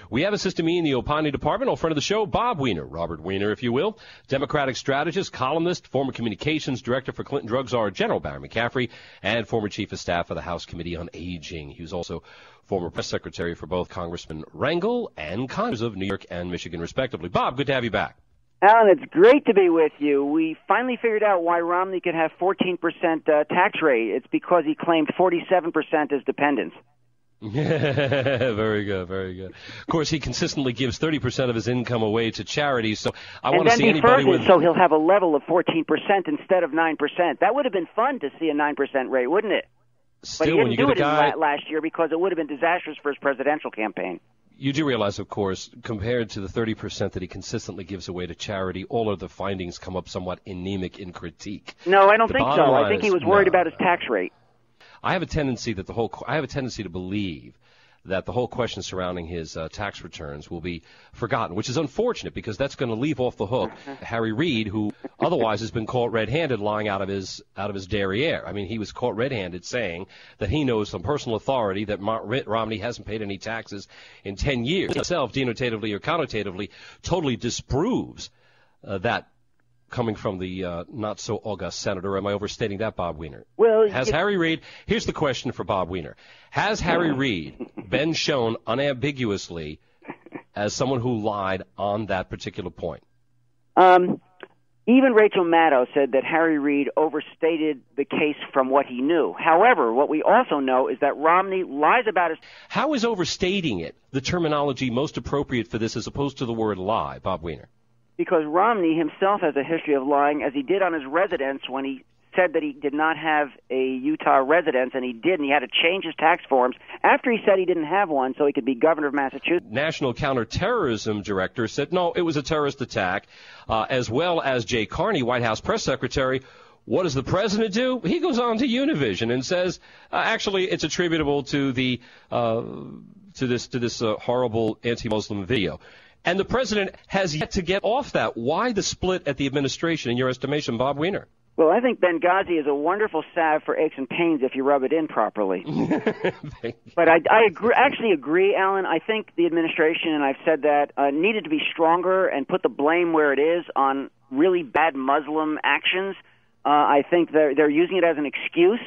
We have assisting me in the Opinion Department, old friend of the show, Bob Weiner, Robert Weiner, if you will, Democratic strategist, columnist, former communications director for Clinton drug czar General Barry McCaffrey, and former chief of staff of the House Committee on Aging. He was also former press secretary for both Congressman Rangel and Connors of New York and Michigan, respectively. Bob, good to have you back. Alan, it's great to be with you. We finally figured out why Romney could have 14% tax rate. It's because he claimed 47% as dependents. Very good, very good. Of course, he consistently gives 30% of his income away to charities, so I want to see anybody with... So he'll have a level of 14% instead of 9%. That would have been fun to see a 9% rate, wouldn't it? Still, but he when you didn't get do a it guy... last year because it would have been disastrous for his presidential campaign. You do realize, of course, compared to the 30% that he consistently gives away to charity, all of the findings come up somewhat anemic in critique. No, I don't think so. I think he was worried about his tax rate. I have a tendency to believe that the whole question surrounding his tax returns will be forgotten, which is unfortunate because that's going to leave off the hook Harry Reid, who otherwise has been caught red-handed lying out of his derriere. I mean, he was caught red-handed saying that he knows from personal authority that Romney hasn't paid any taxes in 10 years. Himself, denotatively or connotatively, totally disproves that coming from the not-so-august senator. Am I overstating that, Bob Weiner? Well, Harry Reid, here's the question for Bob Weiner. Has Harry Reid been shown unambiguously as someone who lied on that particular point? Even Rachel Maddow said that Harry Reid overstated the case from what he knew. However, what we also know is that Romney lies about his... How is overstating it the terminology most appropriate for this as opposed to the word lie, Bob Weiner? Because Romney himself has a history of lying, as he did on his residence when he said that he did not have a Utah residence, and he did, and he had to change his tax forms after he said he didn't have one so he could be governor of Massachusetts. National Counterterrorism Director said, no, it was a terrorist attack, as well as Jay Carney, White House press secretary. What does the president do? He goes on to Univision and says, actually, it's attributable to the this horrible anti-Muslim video. And the president has yet to get off that. Why the split at the administration, in your estimation, Bob Weiner? Well, I think Benghazi is a wonderful salve for aches and pains if you rub it in properly. But I actually agree, Alan. I think the administration, and I've said that, needed to be stronger and put the blame where it is on really bad Muslim actions. I think they're using it as an excuse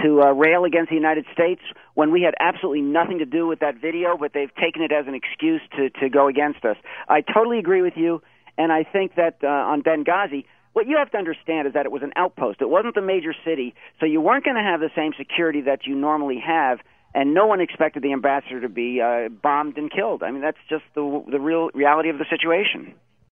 to rail against the United States when we had absolutely nothing to do with that video, but they've taken it as an excuse to go against us. I totally agree with you, and I think that on Benghazi, what you have to understand is that it was an outpost. It wasn't the major city, so you weren't going to have the same security that you normally have, and no one expected the ambassador to be bombed and killed. I mean, that's just the real reality of the situation.